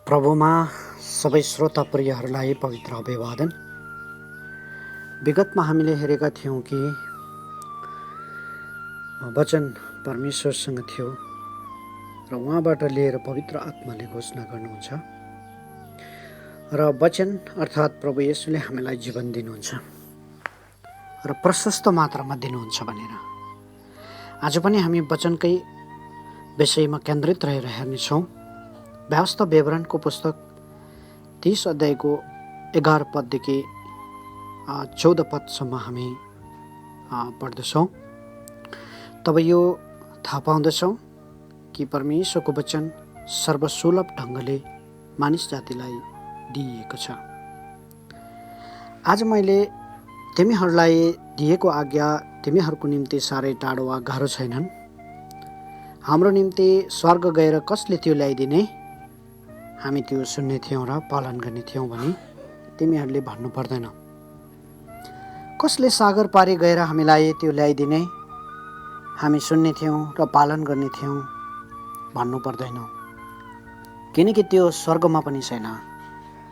प्रभुमा सबै श्रोता प्रियहरूलाई पवित्र अभिवादन। विगतमा हामीले हेरेका थियौँ कि वचन परमेश्वरसँग थियो र उहाँबाट लिएर पवित्र आत्माले घोषणा गर्नुहुन्छ र वचन अर्थात् प्रभु येशूले हामीलाई जीवन दिनुहुन्छ र प्रशस्त मात्रामा दिनुहुन्छ भनेर आज पनि हामी वचनकै विषयमा केन्द्रित रहेर हेर्नेछौँ। व्यवस्था विवरणको पुस्तक 30 अध्यायको 11 पददेखि 14 पदसम्म हामी पढ्दछौँ। तब यो थाहा पाउँदछौँ कि परमेश्वरको वचन सर्वसुलभ ढङ्गले मानिस जातिलाई दिइएको छ। आज मैले तिमीहरूलाई दिएको आज्ञा तिमीहरूको निम्ति साह्रै टाढो वा गाह्रो छैनन्। हाम्रो निम्ति स्वर्ग गएर कसले त्यो ल्याइदिने, हामी त्यो सुन्ने थियौँ र पालन गर्ने थियौँ भने तिमीहरूले भन्नु पर्दैन। कसले सागर पारी गएर हामीलाई त्यो ल्याइदिने, हामी सुन्ने थियौँ र पालन गर्ने थियौँ भन्नु पर्दैन। किनकि त्यो स्वर्गमा पनि छैन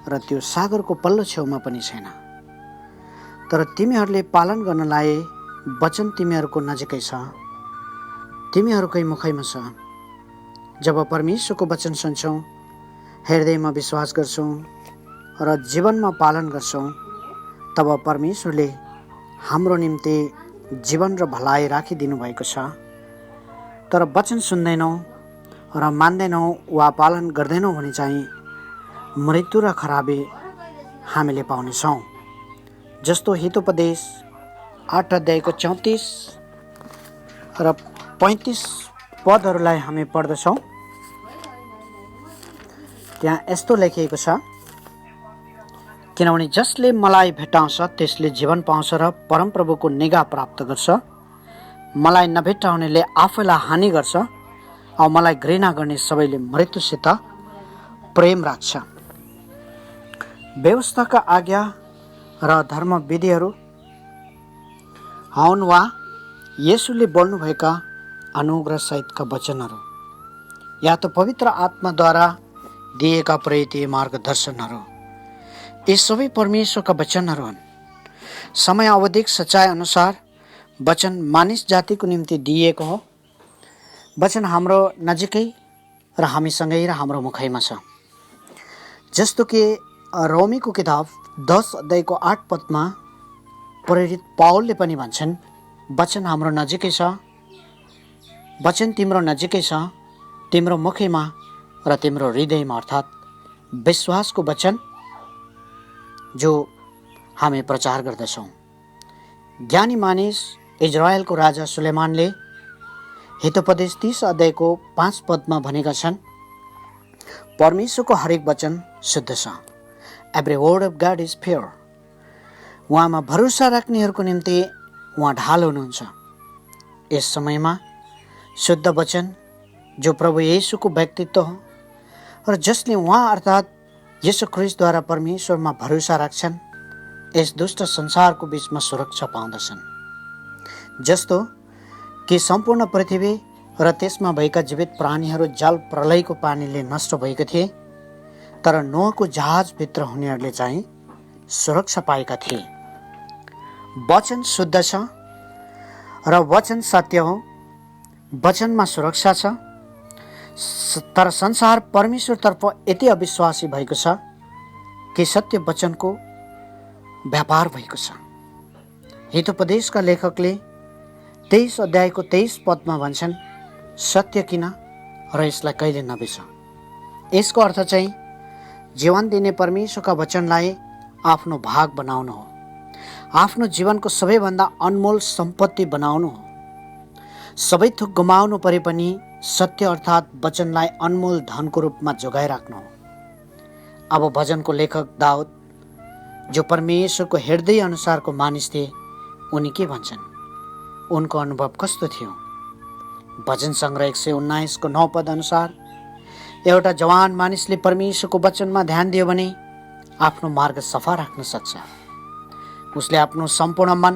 र त्यो सागरको पल्लो छेउमा पनि छैन। तर तिमीहरूले पालन गर्नलाई वचन तिमीहरूको नजिकै छ, तिमीहरूकै मुखैमा छ। जब परमेश्वरको वचन सुन्छौँ, हृदयमा विश्वास गर्छौँ र जीवनमा पालन गर्छौँ, तब परमेश्वरले हाम्रो निम्ति जीवन र भलाइ राखिदिनु भएको छ। तर वचन सुन्दैनौँ र मान्दैनौँ वा पालन गर्दैनौँ भने चाहिँ मृत्यु र खराबी हामीले पाउनेछौँ। जस्तो हितोपदेश 8 अध्यायको 34 र 35 पदहरूलाई हामी पढ्दछौँ। त्यहाँ यस्तो लेखिएको छ, किनभने जसले मलाई भेटाउँछ त्यसले जीवन पाउँछ र परमप्रभुको निगाह प्राप्त गर्छ। मलाई नभेटाउनेले आफैलाई हानि गर्छ औ मलाई घृणा गर्ने सबैले मृत्युसित प्रेम राख्छ। व्यवस्थाका आज्ञा र धर्मविधिहरू हुन् वा येशूले बोल्नुभएका अनुग्रह सहितका वचनहरू या त पवित्र आत्माद्वारा दिएका प्रेरित मार्गदर्शनहरू। यी सबै परमेश्वरका वचनहरू हुन्। समय अवधिक सच्चाइ अनुसार वचन मानिस जातिको निम्ति दिइएको हो। वचन हाम्रो नजिकै र हामीसँगै र हाम्रो मुखैमा छ। जस्तो कि रोमीको किताब 10 अध्यायको 8 पदमा प्रेरित पावलले पनि भन्छन्, वचन हाम्रो नजिकै छ, वचन तिम्रो नजिकै छ, तिम्रो मुखैमा र तिम्रो हृदयमा, अर्थात् विश्वासको वचन जो हामी प्रचार गर्दछौँ। ज्ञानी मानिस इजरायलको राजा सुलेमानले हितोपदेश 30 अध्यायको 5 पदमा भनेका छन्, परमेश्वरको हरेक वचन शुद्ध छ। Every word of God is pure. उहाँमा भरोसा राख्नेहरूको निम्ति उहाँ ढाल हुनुहुन्छ। यस समयमा शुद्ध वचन जो प्रभु येशूको व्यक्तित्व हो र जसले उहाँ अर्थात् येशू ख्रिस्टद्वारा परमेश्वरमा भरोसा राख्छन्, यस दुष्ट संसारको बीचमा सुरक्षा पाउँदछन्। जस्तो कि सम्पूर्ण पृथ्वी र त्यसमा भएका जीवित प्राणीहरू जल प्रलयको पानीले नष्ट भएका थिए, तर नोहको जहाजभित्र हुनेहरूले चाहिँ सुरक्षा पाएका थिए। वचन शुद्ध छ र वचन सत्य हो। वचनमा सुरक्षा छ। तर संसार परमेश्वरतर्फ यति अविश्वासी भएको छ कि सत्य वचनको व्यापार भएको छ। हितोपदेशका लेखकले 23 अध्यायको 23 पदमा भन्छन्, सत्य किन र यसलाई कहिले नबिर्स। यसको अर्थ चाहिँ जीवन दिने परमेश्वरका वचनलाई आफ्नो भाग बनाउनु हो, आफ्नो जीवनको सबैभन्दा अनमोल सम्पत्ति बनाउनु हो। सबै थोक गुमाउनु परे पनि सत्य अर्थात् वचनलाई अनमोल धनको रूपमा जोगाइराख्नु हो। अब भजनको लेखक दाउद जो परमेश्वरको हृदय अनुसारको मानिस थिए, उनी के भन्छन्, उनको अनुभव कस्तो थियो। भजन सङ्ग्रह 119 को 9 पद अनुसार एउटा जवान मानिसले परमेश्वरको वचनमा ध्यान दियो भने आफ्नो मार्ग सफा राख्न सक्छ। उसले आफ्नो सम्पूर्ण मन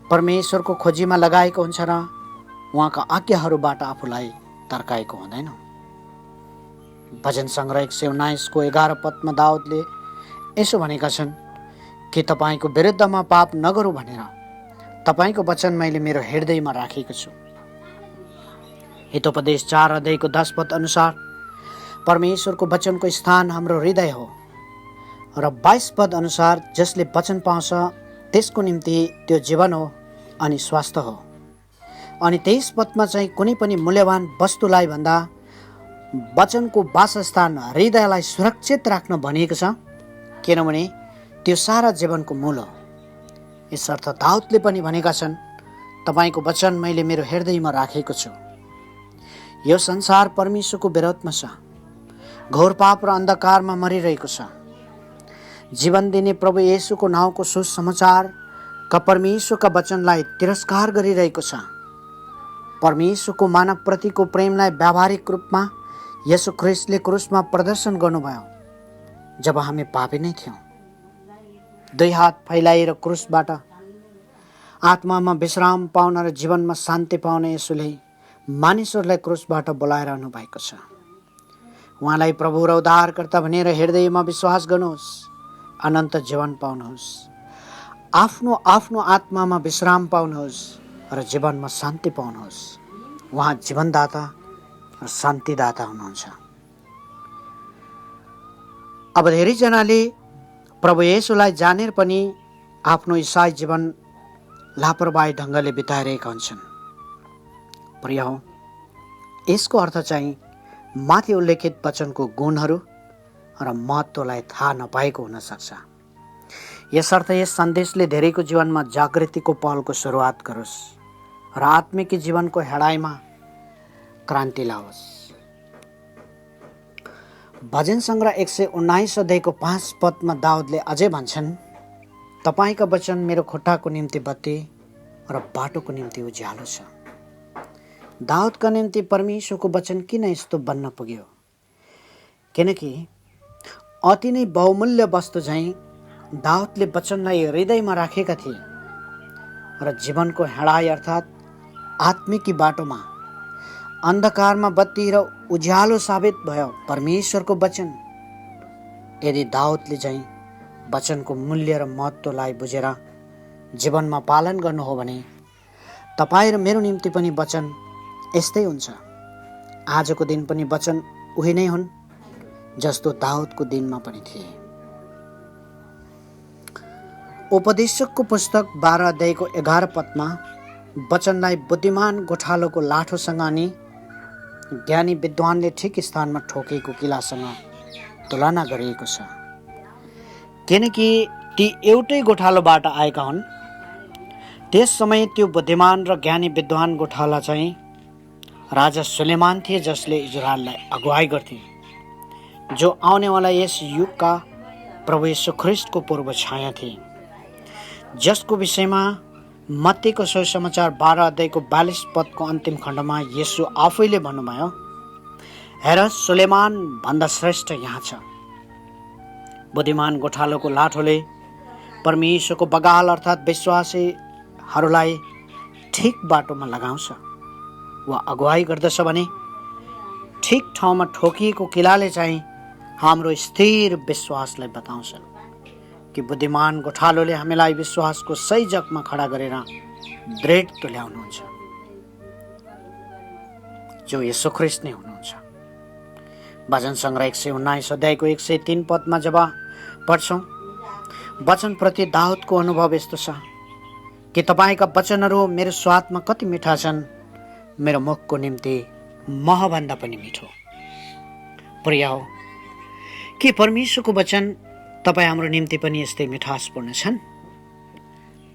परमेश्वरको खोजीमा लगाएको हुन्छ र उहाँका आज्ञाहरूबाट आफूलाई तर्काएको हुँदैन। भजन सङ्ग्रह 119 को 11 पदमा दाउदले यसो भनेका छन् कि तपाईँको विरुद्धमा पाप नगरौँ भनेर तपाईँको वचन मैले मेरो हृदयमा राखेको छु। हितोपदेश 4 अध्यायको 10 पद अनुसार परमेश्वरको वचनको स्थान हाम्रो हृदय हो र 22 पद अनुसार जसले वचन पाउँछ त्यसको निम्ति त्यो जीवन हो अनि स्वास्थ्य हो। अनि 23 पदमा चाहिँ कुनै पनि मूल्यवान वस्तुलाई भन्दा वचनको वासस्थान हृदयलाई सुरक्षित राख्न भनिएको छ, किनभने त्यो सारा जीवनको मूल हो। यसर्थ दाउदले पनि भनेका छन्, तपाईँको वचन मैले मेरो हृदयमा राखेको छु। यो संसार परमेश्वरको विरोधमा छ, घोर पाप र अन्धकारमा मरिरहेको छ। जीवन दिने प्रभु येशूको नाउँको सुसमाचारका परमेश्वरका वचनलाई तिरस्कार गरिरहेको छ। परमेश्वरको मानवप्रतिको प्रेमलाई व्यावहारिक रूपमा येशू ख्रीष्टले क्रुसमा प्रदर्शन गर्नुभयो जब हामी पापी नै थियौँ। 2 हात फैलाएर क्रुसबाट आत्मामा विश्राम पाउन र जीवनमा शान्ति पाउन येशूले मानिसहरूलाई क्रुसबाट बोलाइरहनु भएको छ। उहाँलाई प्रभु र उद्धारकर्ता भनेर हृदयमा विश्वास गर्नुहोस्, अनन्त जीवन पाउनुहोस्, आफ्नो आफ्नो आत्मामा विश्राम पाउनुहोस् र जीवनमा शान्ति पाउनुहोस्। उहाँ जीवनदाता र शान्तिदाता हुनुहुन्छ। अब धेरैजनाले प्रभु येशूलाई जानेर पनि आफ्नो इसाई जीवन लापरवाही ढङ्गले बिताइरहेका हुन्छन्। प्रिय हो, यसको अर्थ चाहिँ माथि उल्लेखित वचनको गुणहरू र महत्त्वलाई थाहा नपाएको हुन सक्छ। यसर्थ यस सन्देशले धेरैको जीवनमा जागृतिको पहलको सुरुवात गरोस् र आत्मिक जीवनको हेडाइमा क्रान्ति लाओस्। भजन सङ्ग्रह 119 अध्यायको 5 पदमा दाउदले अझै भन्छन्, तपाईँका वचन मेरो खुट्टाको निम्ति बत्ती र बाटोको निम्ति उज्यालो छ। दाउदका निम्ति परमेश्वरको वचन किन यस्तो बन्न पुग्यो? किनकि अति नै बहुमूल्य वस्तु चाहिँ दाउदले वचनलाई हृदयमा राखेका थिए र जीवनको हेडाइ अर्थात् आत्मिकी बाटोमा अन्धकारमा बत्ती र उज्यालो साबित भयो परमेश्वरको वचन। यदि दाउदले चाहिँ वचनको मूल्य र महत्त्वलाई बुझेर जीवनमा पालन गर्नु हो भने तपाईँ र मेरो निम्ति पनि वचन यस्तै हुन्छ। आजको दिन पनि वचन उही नै हुन् जस्तो दाउदको दिनमा पनि थिए। उपदेशकको पुस्तक 12 अध्यायको 11 पदमा वचनलाई बुद्धिमान गोठालोको लाठोसँग अनि ज्ञानी विद्वानले ठिक स्थानमा ठोकेको किलासँग तुलना गरिएको छ। किनकि ती एउटै गोठालोबाट आएका हुन्। त्यस समय त्यो बुद्धिमान र ज्ञानी विद्वान गोठाला चाहिँ राजा सुलेमान थिए, जसले इजरायललाई अगुवाई गर्थे, जो आउनेवाला यस युगका प्रभु येशू ख्रीष्टको पूर्व छाया थिए, जसको विषयमा मत्तीको सुसमाचार 12 अध्यायको 42 पदको अन्तिम खण्डमा येशू आफैले भन्नुभयो, हेर सुलेमान भन्दा श्रेष्ठ यहाँ छ। बुद्धिमान गोठालोको लाठोले परमेश्वरको बगाल अर्थात् विश्वासीहरूलाई ठिक बाटोमा लगाउँछ वा अगुवाई गर्दछ भने ठिक ठाउँमा ठोकिएको किलाले चाहिँ हाम्रो स्थिर विश्वासलाई बताउँछ कि बुद्धिमान गोठालोले हामीलाई विश्वासको सही जगमा खडा गरेर दृढ तुल्याउनुहुन्छ, जो येशू ख्रीष्ट नै हुनुहुन्छ। भजन सङ्ग्रह 119 अध्यायको 103 पदमा जब पढ्छौँ, वचनप्रति दाउदको अनुभव यस्तो छ कि तपाईँका वचनहरू मेरो स्वादमा कति मिठा छन्, मेरो मुखको निम्ति महभन्दा पनि मिठो। प्रिय हो, के परमेश्वरको वचन तपाईँ हाम्रो निम्ति पनि यस्तै मिठासपूर्ण छन्?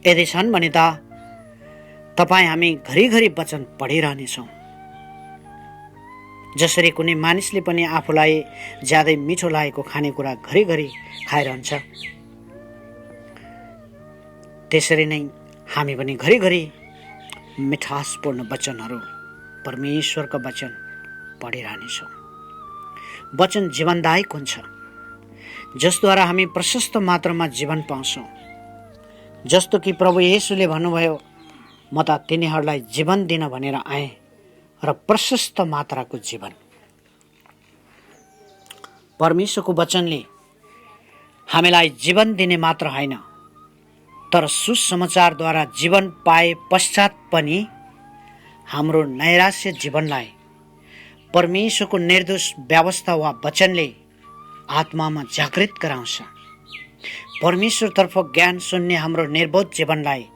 यदि छन् भने त तपाईँ हामी घरिघरि वचन पढिरहनेछौँ। जसरी कुनै मानिसले पनि आफूलाई ज्यादै मिठो लागेको खानेकुरा घरिघरि खाइरहन्छ, त्यसरी नै हामी पनि घरिघरि मिठासपूर्ण वचनहरू, परमेश्वरका वचन पढिरहनेछौँ। वचन जीवनदायक हुन्छ, जसद्वारा हामी प्रशस्त मात्रामा जीवन पाउँछौँ। जस्तो कि प्रभु येशूले भन्नुभयो, म त तिनीहरूलाई जीवन दिन भनेर आएँ र प्रशस्त मात्राको जीवन। परमेश्वरको वचनले हामीलाई जीवन दिने मात्र होइन, तर सुसमाचारद्वारा जीवन पाए पश्चात पनि हाम्रो नैराश्य जीवनलाई परमेश्वरको निर्दोष व्यवस्था वा वचनले आत्मामा जागृत गराउँछ। परमेश्वरतर्फ ज्ञान सुन्ने हाम्रो निर्बोध जीवनलाई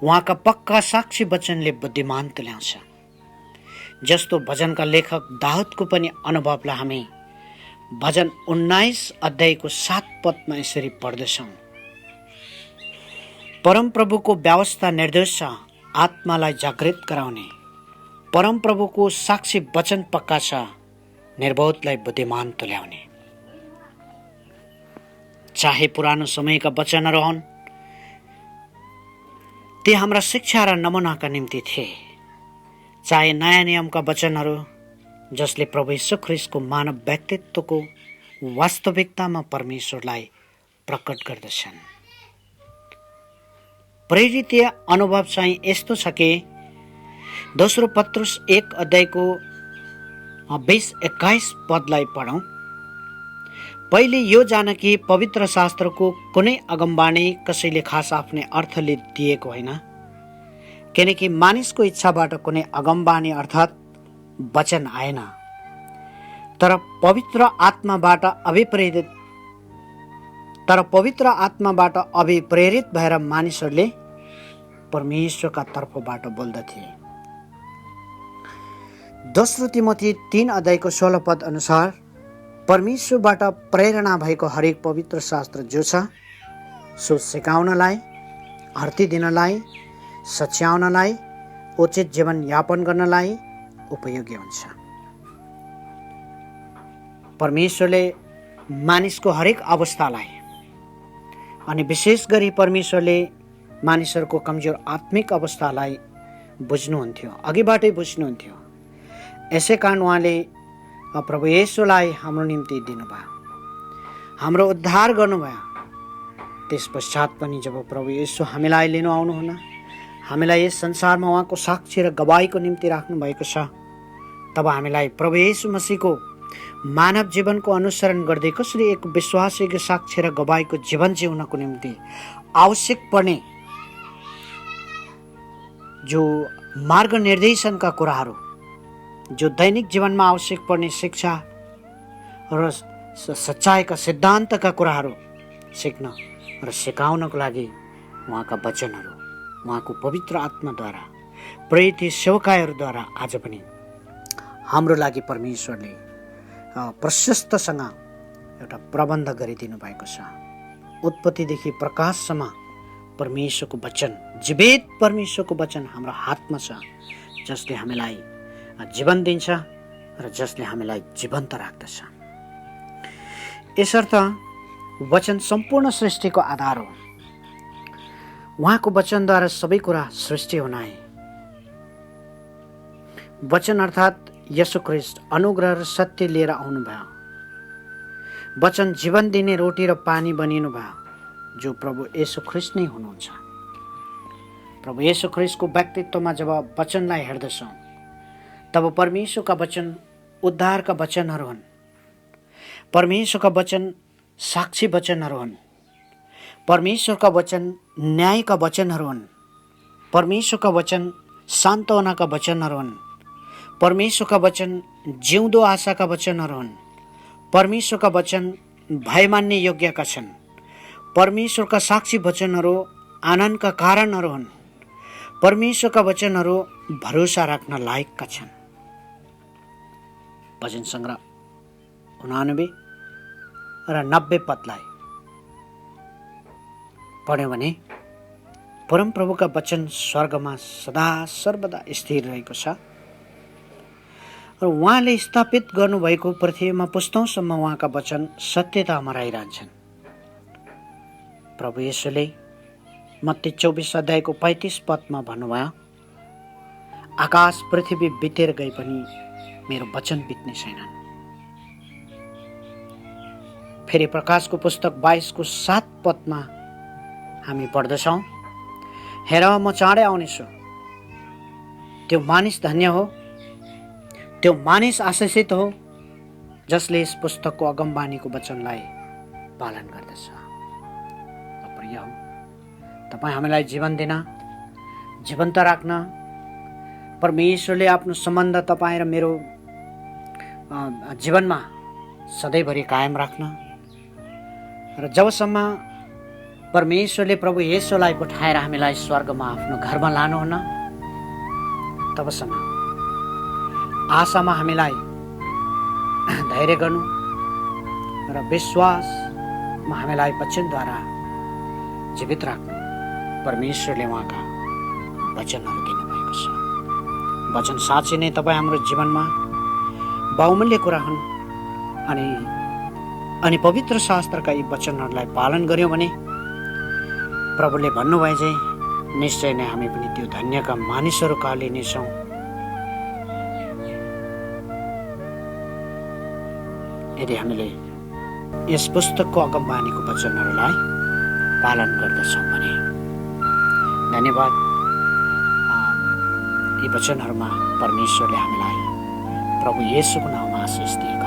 उहाँका पक्का साक्षी वचनले बुद्धिमान तुल्याउँछ। जस्तो भजनका लेखक दाउदको पनि अनुभवलाई हामी भजन 19 अध्यायको 7 पदमा यसरी पढ्दछौँ। परमप्रभुको व्यवस्था निर्दोष छ, आत्मालाई जागृत गराउने। परमप्रभुको साक्षी वचन पक्का छ, निर्बोधलाई बुद्धिमान तुल्याउने। चाहे पुरानो समयका वचनहरू हुन्, ती हाम्रा शिक्षा र नमुनाका निम्ति थिए, चाहे नयाँ नियमका वचनहरू जसले प्रभु यीशु ख्रीष्टको मानव व्यक्तित्वको वास्तविकतामा परमेश्वरलाई प्रकट गर्दछन्। प्रेरितीय अनुभव चाहिँ यस्तो छ कि दोस्रो पत्रुस 1 अध्यायको 20-21 पदलाई पढौँ। पहिले यो जान कि पवित्र शास्त्रको कुनै अगमबाणी कसैले खास आफ्नै अर्थले दिएको होइन, किनकि मानिसको इच्छाबाट कुनै अगमबाणी अर्थात् वचन आएन, तर पवित्र आत्माबाट अभिप्रेरित भएर मानिसहरूले परमेश्वरका तर्फबाट बोल्दथे। दोस्रो तिमोथी 3 अध्यायको 16 पद अनुसार परमेश्वरबाट प्रेरणा भएको हरेक पवित्र शास्त्र जो छ सो सिकाउनलाई, हर्ती दिनलाई, सच्याउनलाई, उचित जीवन यापन गर्नलाई उपयोगी हुन्छ। परमेश्वरले मानिसको हरेक अवस्थालाई अनि विशेष गरी परमेश्वरले मानिसहरूको कमजोर आत्मिक अवस्थालाई बुझ्नुहुन्थ्यो, अघिबाटै बुझ्नुहुन्थ्यो। यसै कारण उहाँले प्रभु येशूलाई हाम्रो निम्ति दिनुभयो, हाम्रो उद्धार गर्नुभयो। त्यस पश्चात पनि जब प्रभु येशू हामीलाई लिनु आउनुहुन, हामीलाई यस संसारमा उहाँको साक्षी र गवाईको निम्ति राख्नु भएको छ, तब हामीलाई प्रभु येशू मसीहको मानव जीवनको अनुसरण गर्दै कसरी एक विश्वासीको साक्षी र गवाईको जीवन जिउनको निम्ति आवश्यक पर्ने जो मार्ग निर्देशनका कुराहरू, जो दैनिक जीवनमा आवश्यक पर्ने शिक्षा र सच्चाइका सिद्धान्तका कुराहरू सिक्न र सिकाउनको लागि उहाँका वचनहरू, उहाँको पवित्र आत्माद्वारा प्रेरित सेवकाईहरूद्वारा आज पनि हाम्रो लागि परमेश्वरले प्रशस्तसँग एउटा प्रबन्ध गरिदिनु भएको छ। उत्पत्तिदेखि प्रकाशसम्म परमेश्वरको वचन, जीवित परमेश्वरको वचन हाम्रो हातमा छ, जसले हामीलाई जीवन दिन्छ र जसले हामीलाई जीवन्त राख्दछ। यसर्थ वचन सम्पूर्ण सृष्टिको आधार हो। उहाँको वचनद्वारा सबै कुरा सृष्टि हुनाए। वचन अर्थात् यसु ख्रीष्ट अनुग्रह र सत्य लिएर आउनुभयो। वचन जीवन दिने रोटी र पानी बनिनु भयो, जो प्रभु येशू ख्रीष्ट नै हुनुहुन्छ। प्रभु येशू ख्रीष्टको व्यक्तित्वमा जब वचनलाई हेर्दछौँ, तब परमेश्वरका वचन उद्धारका वचनहरू हुन्। परमेश्वरका वचन साक्षी वचनहरू हुन्। परमेश्वरका वचन न्यायका वचनहरू हुन्। परमेश्वरका वचन सान्त्वनाका वचनहरू हुन्। परमेश्वरका वचन जिउँदो आशाका वचनहरू हुन्। परमेश्वरका वचन भय मान्ने योग्यका छन्। परमेश्वरका साक्षी वचनहरू आनन्दका कारणहरू हुन्। परमेश्वरका वचनहरू भरोसा राख्न लायकका छन्। भजन सङ्ग्रह 89 र 90 पदलाई पढ्यौँ भने परमप्रभुका वचन स्वर्गमा सदा सर्वदा स्थिर रहेको छ र उहाँले स्थापित गर्नुभएको पृथ्वीमा पुस्तौँसम्म उहाँका वचन सत्यतामा रहिरहन्छन्। प्रभु येशूले मत्ती 24 अध्यायको 35 पदमा भन्नुभयो, आकाश पृथ्वी बितेर गए पनि मेरो वचन बित्ने छैनन्। फेरि प्रकाशको पुस्तक 22 को 7 पदमा हामी पढ्दछौँ, हेर म चाँडै आउनेछु, त्यो मानिस धन्य हो, त्यो मानिस आशिषित हो जसले यस पुस्तकको अगमबानीको वचनलाई पालन गर्दछ। प्रिय हो, तपाईँ हामीलाई जीवन दिन, जीवन्त राख्न परमेश्वरले आफ्नो सम्बन्ध तपाईँ र मेरो जीवनमा सधैँभरि कायम राख्न र जबसम्म परमेश्वरले प्रभु येशूलाई पठाएर हामीलाई स्वर्गमा आफ्नो घरमा लानुहुन्न तबसम्म आशामा हामीलाई धैर्य गर्नु र विश्वासमा हामीलाई वचनद्वारा जीवित राख्नु परमेश्वरले उहाँका वचनहरू दिनुभएको छ। वचन साँच्चै नै तपाईँ हाम्रो जीवनमा बहुमूल्य कुरा हुन् अनि पवित्र शास्त्रका यी वचनहरूलाई पालन गर्यौँ भने प्रभुले भन्नुभए चाहिँ निश्चय नै हामी पनि त्यो धन्यका मानिसहरू कहलिनेछौँ। यदि हामीले यस पुस्तकको अगमबानीको वचनहरूलाई पालन गर्दछौँ भने। धन्यवाद। यी वचनहरूमा परमेश्वरले हामीलाई प्रभु येशूको नाममा आशीष दिए।